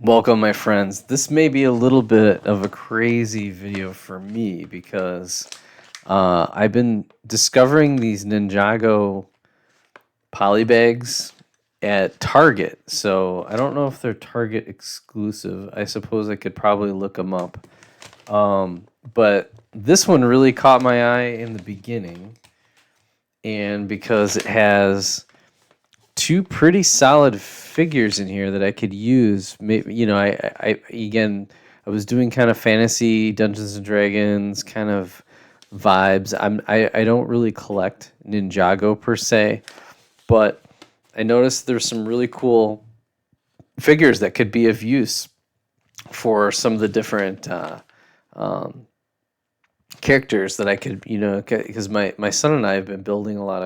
Welcome, my friends. This may be a little bit of a crazy video for me because I've been discovering these Ninjago Polybags at Target. So I don't know if they're Target exclusive. I suppose I could probably look them up. But this one really caught my eye in the beginning, and because it has two pretty solid figures in here that I could use. Maybe I again, I was doing kind of fantasy Dungeons and Dragons kind of vibes. I don't really collect Ninjago per se, but I noticed there's some really cool figures that could be of use for some of the different um, characters that I could, because my son and I have been building a lot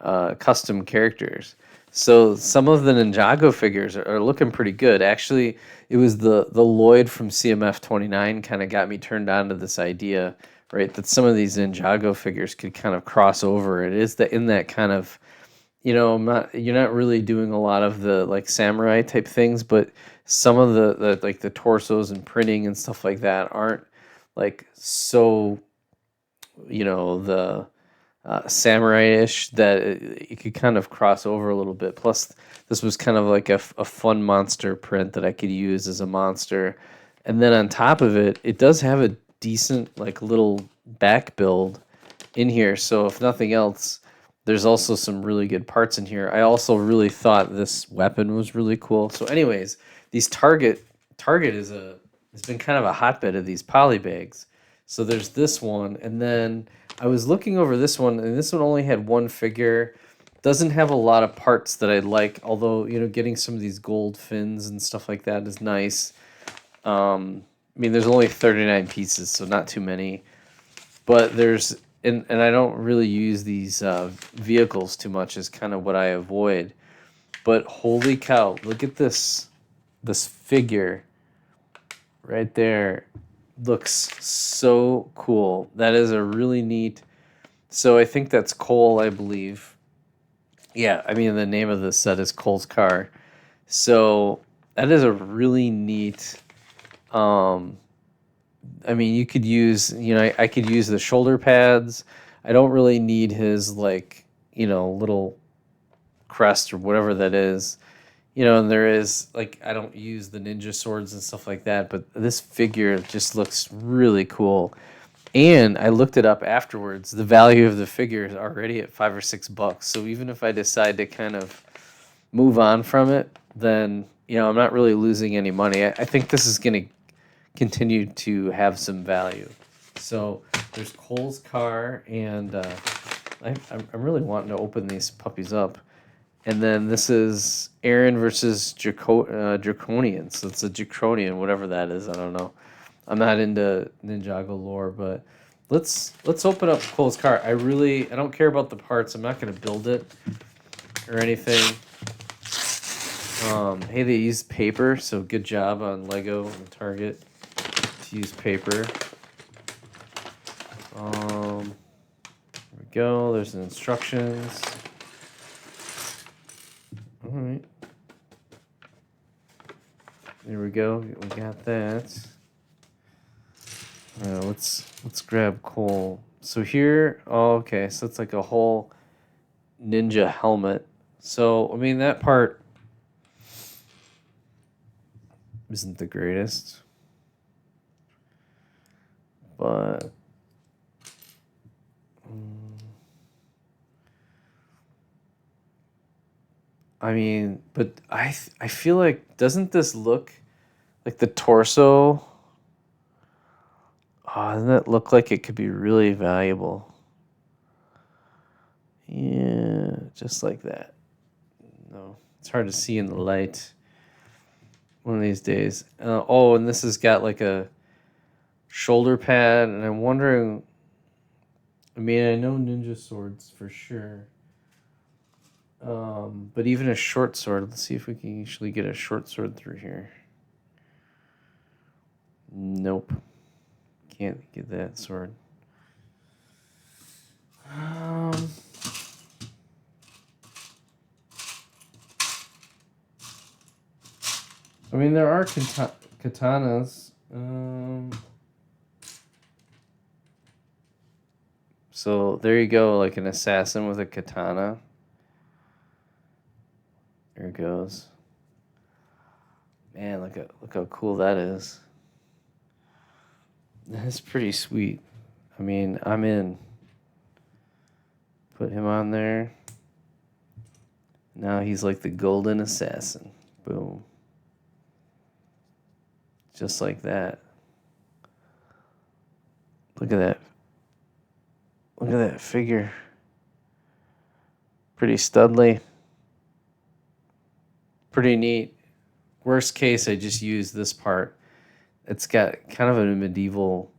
of custom characters. So some of the Ninjago figures are looking pretty good. Actually, it was the Lloyd from CMF 29 kind of got me turned on to this idea, right? That some of these Ninjago figures could kind of cross over. It is that in that kind of, you're not really doing a lot of the like samurai type things, but some of the like the torsos and printing and stuff like that aren't like so, the samurai-ish that it could kind of cross over a little bit. Plus, this was kind of like a fun monster print that I could use as a monster. And then on top of it, it does have a decent like little back build in here. So if nothing else, there's also some really good parts in here. I also really thought this weapon was really cool. So anyways, these Target has been kind of a hotbed of these polybags. So there's this one, and then I was looking over this one, and this one only had one figure. Doesn't have a lot of parts that I like, although getting some of these gold fins and stuff like that is nice. I mean, there's only 39 pieces, so not too many. But and I don't really use these vehicles too much. Is kind of what I avoid. But holy cow! Look at this figure right there. Looks so cool. That is a really neat. So I think that's Cole, I believe. Yeah, I mean the name of the set is Cole's car. So that is a really neat. Um, I mean, you could use, I could use the shoulder pads. I don't really need his like, little crest or whatever that is. And there is like I don't use the ninja swords and stuff like that, but this figure just looks really cool. And I looked it up afterwards. The value of the figure is already at $5 or $6. So even if I decide to kind of move on from it, then I'm not really losing any money. I think this is going to continue to have some value. So there's Cole's car, and I'm really wanting to open these puppies up. And then this is Aaron versus Draconian. So it's a Draconian, whatever that is. I don't know. I'm not into Ninjago lore, but let's open up Cole's car. I don't care about the parts. I'm not gonna build it or anything. Hey, they used paper, so good job on Lego and Target to use paper. There we go. There's the instructions. All right. There we go. We got that. Let's grab Cole. So here, oh, okay. So it's like a whole ninja helmet. So I mean that part isn't the greatest, but I mean, but I feel like doesn't this look like the torso? Oh, doesn't that look like it could be really valuable? Yeah, just like that. No, it's hard to see in the light. One of these days. Oh, and this has got like a shoulder pad, and I'm wondering. I mean, I know ninja swords for sure. But even a short sword. Let's see if we can actually get a short sword through here. Nope, can't get that sword. Um, I mean, there are katanas. So there you go, like an assassin with a katana. There it goes. Man, look how cool that is. That's pretty sweet. I mean, I'm in. Put him on there. Now he's like the golden assassin. Boom. Just like that. Look at that. Look at that figure. Pretty studly. Pretty neat. Worst case, I just use this part. It's got kind of a medieval,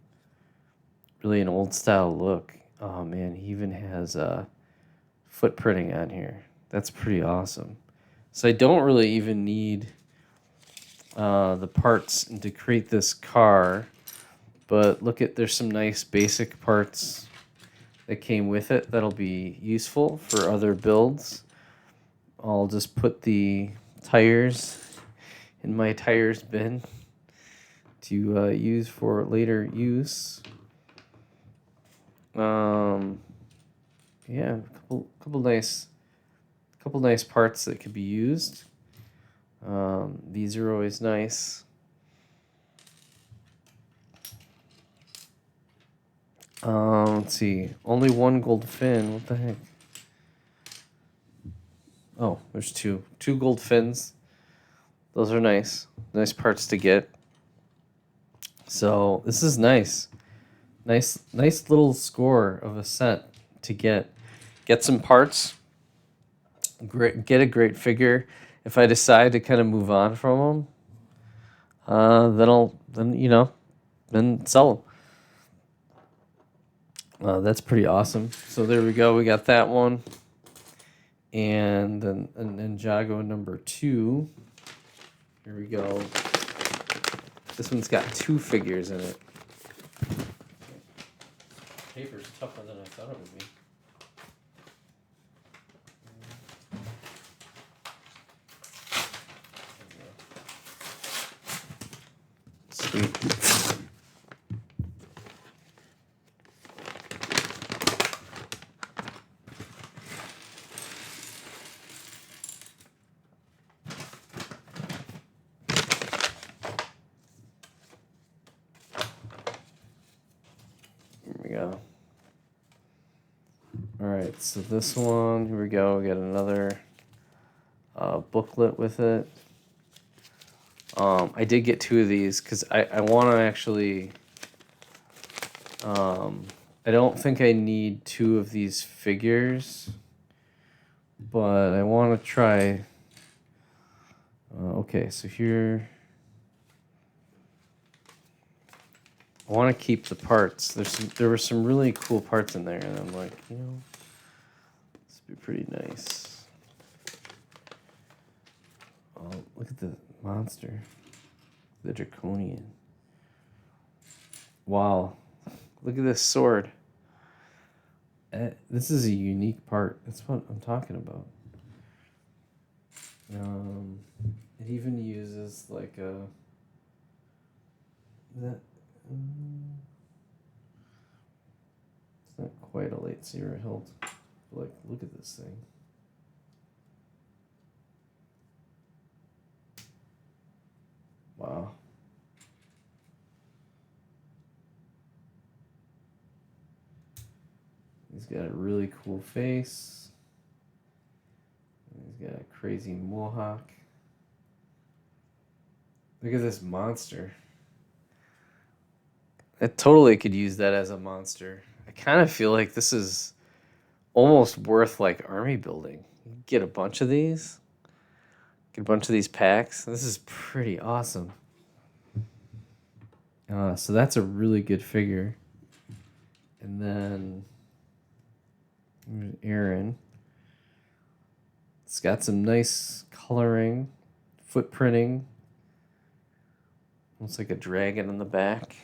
really an old style look. Oh man, he even has foot printing on here. That's pretty awesome. So I don't really even need the parts to create this car, but look at, there's some nice basic parts that came with it that'll be useful for other builds. I'll just put the tires in my tires bin to use for later use. Yeah, a couple nice parts that could be used. These are always nice. Let's see. Only one gold fin. What the heck? Oh, there's two. Two gold fins. Those are nice. Nice parts to get. So this is nice. Nice little score of a set to get. Get some parts. Get a great figure. If I decide to kind of move on from them, then sell them. That's pretty awesome. So there we go. We got that one. And then Ninjago number 2. Here we go. This one's got 2 figures in it. Paper's tougher than I thought it would be. Sweet. Go. All right, so this one, here we go. We got another booklet with it. I did get 2 of these because I want to actually. I don't think I need 2 of these figures, but I want to try. Okay, so here. I want to keep the parts. There were some really cool parts in there, and I'm like, this would be pretty nice. Oh, look at the monster, the draconian. Wow, look at this sword. This is a unique part. That's what I'm talking about. It even uses like a that. It's not quite a lightsaber hilt. Like, look at this thing. Wow. He's got a really cool face. He's got a crazy mohawk. Look at this monster. I totally could use that as a monster. I kind of feel like this is almost worth like army building. You get a bunch of these. Get a bunch of these packs. This is pretty awesome. So that's a really good figure. And then Aaron. It's got some nice coloring, footprinting. Looks like a dragon in the back.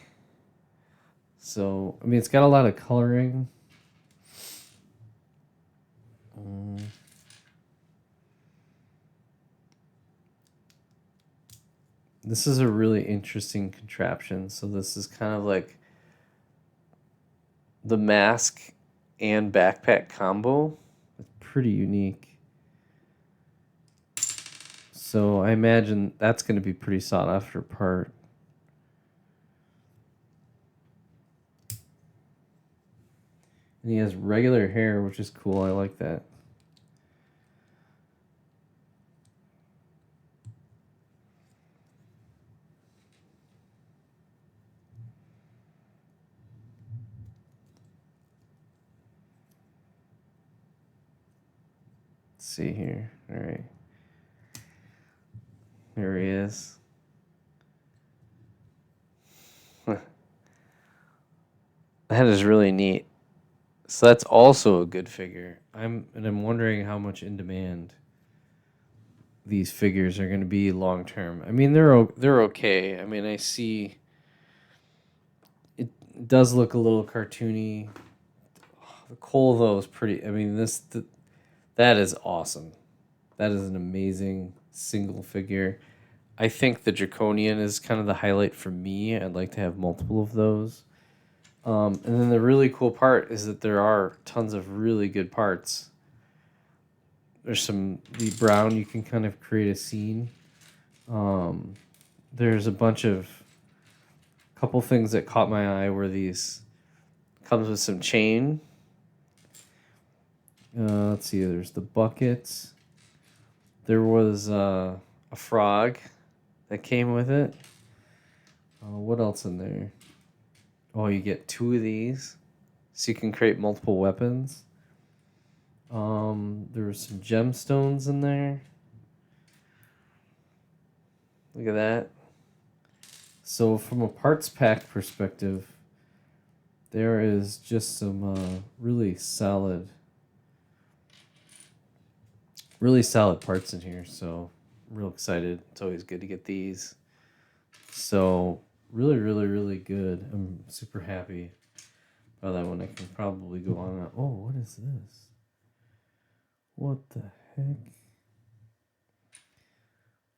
So, I mean, it's got a lot of coloring. This is a really interesting contraption. So this is kind of like the mask and backpack combo. It's pretty unique. So I imagine that's going to be pretty sought after part. And he has regular hair, which is cool. I like that. Let's see here. All right. There he is. That is really neat. So that's also a good figure. I'm wondering how much in demand these figures are going to be long term. I mean, they're okay. I mean, I see it does look a little cartoony. The Cole though is pretty. I mean, that is awesome. That is an amazing single figure. I think the Draconian is kind of the highlight for me. I'd like to have multiple of those. And then the really cool part is that there are tons of really good parts. There's the brown, you can kind of create a scene. There's a couple things that caught my eye were these, comes with some chain. Let's see, there's the buckets. There was a frog that came with it. What else in there? Oh, you get 2 of these, so you can create multiple weapons. There were some gemstones in there. Look at that. So from a parts pack perspective, there is just some really solid parts in here. So I'm real excited. It's always good to get these. So really, really, really good. I'm super happy about that one. I can probably go on. Oh, what is this? What the heck?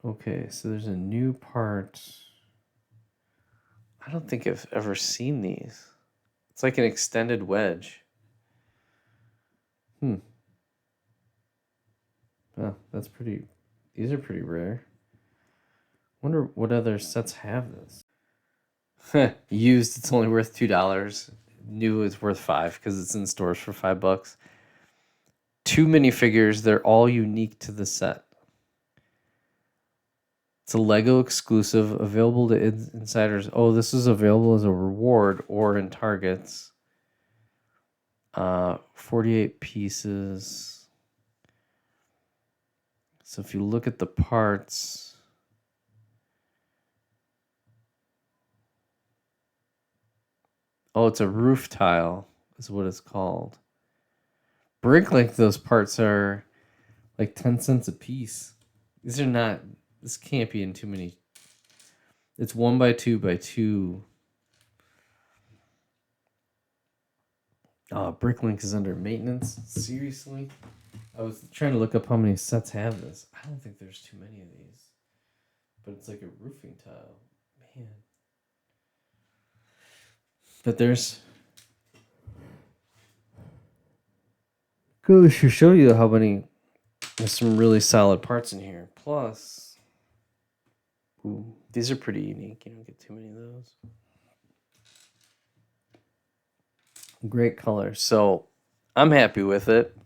Okay, so there's a new part. I don't think I've ever seen these. It's like an extended wedge. Oh, that's pretty. These are pretty rare. Wonder what other sets have this. Used, it's only worth $2. New is worth $5 because it's in stores for $5. 2 minifigures. They're all unique to the set. It's a Lego exclusive, available to insiders. Oh, this is available as a reward or in Targets. 48 pieces. So if you look at the parts, oh, it's a roof tile is what it's called. Bricklink, those parts are like 10 cents a piece. These are not, this can't be in too many. It's 1x2x2. Oh, Bricklink is under maintenance. Seriously? I was trying to look up how many sets have this. I don't think there's too many of these. But it's like a roofing tile. Man. But there's goes to show you how many. There's some really solid parts in here. Plus, ooh, these are pretty unique. You don't get too many of those. Great color. So I'm happy with it.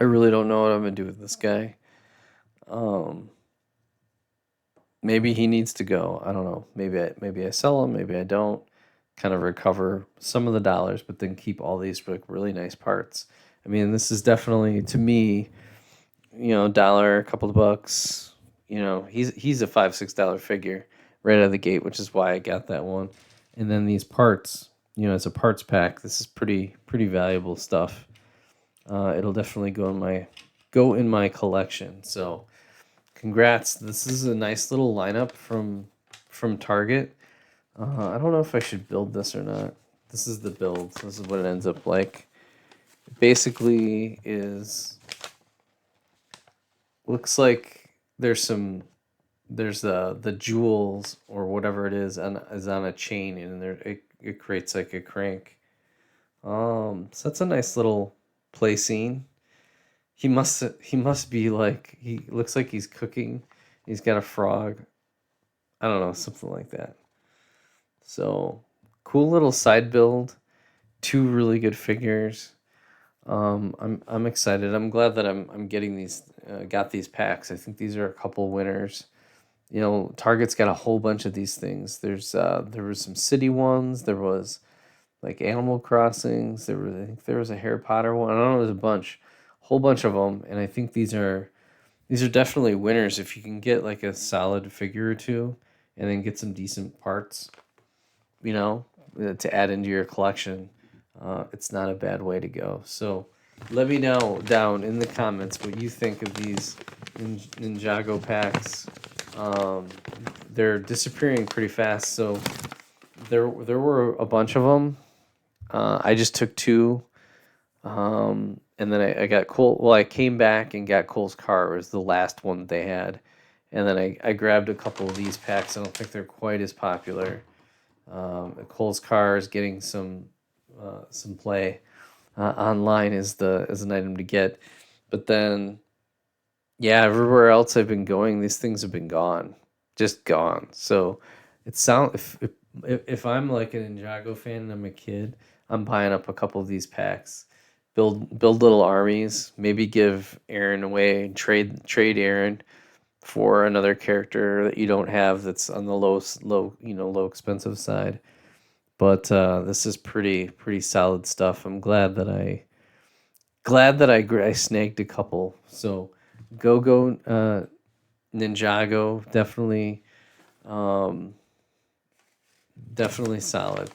I really don't know what I'm gonna do with this guy. Maybe he needs to go. I don't know. Maybe I sell him. Maybe I don't. Kind of recover some of the dollars, but then keep all these really nice parts. I mean, this is definitely, to me, dollar, a couple of bucks. He's a $5-6 figure right out of the gate, which is why I got that one. And then these parts, it's a parts pack. This is pretty valuable stuff. It'll definitely go in my collection. So, congrats! This is a nice little lineup from Target. I don't know if I should build this or not. This is the build. This is what it ends up like. It basically looks like there's some there's the jewels or whatever it is on a chain, and it creates like a crank. So that's a nice little play scene. He must be like, he looks like he's cooking. He's got a frog. I don't know, something like that. So cool little side build. Two really good figures. I'm excited. I'm glad that I'm getting these got these packs. I think these are a couple winners. You know, Target's got a whole bunch of these things. There was some city ones. There was like Animal Crossings. I think there was a Harry Potter one. I don't know. There's a bunch, whole bunch of them, and I think these are definitely winners if you can get like a solid figure or two, and then get some decent parts. You know, to add into your collection. It's not a bad way to go. So let me know down in the comments what you think of these Ninjago packs. Um, they're disappearing pretty fast, so there were a bunch of them. I just took two, and then I got Cole. Well, I came back and got Cole's car. It was the last one that they had, and then I grabbed a couple of these packs. I don't think they're quite as popular. Cole's car is getting some play online as an item to get, but then yeah, everywhere else I've been going, these things have been gone, just gone. So it sound if I'm like an Ninjago fan and I'm a kid, I'm buying up a couple of these packs, build little armies, maybe give Aaron away, trade Aaron for another character that you don't have that's on the low expensive side. But this is pretty solid stuff. I'm glad that I snagged a couple. So go Ninjago, um, definitely solid.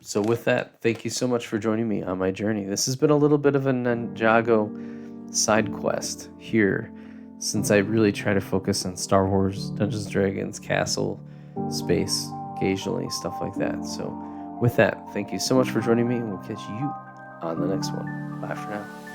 So with that, thank you so much for joining me on my journey. This has been a little bit of a Ninjago side quest here, since I really try to focus on Star Wars, Dungeons and Dragons, Castle, space, occasionally, stuff like that. So with that, thank you so much for joining me, and we'll catch you on the next one. Bye for now.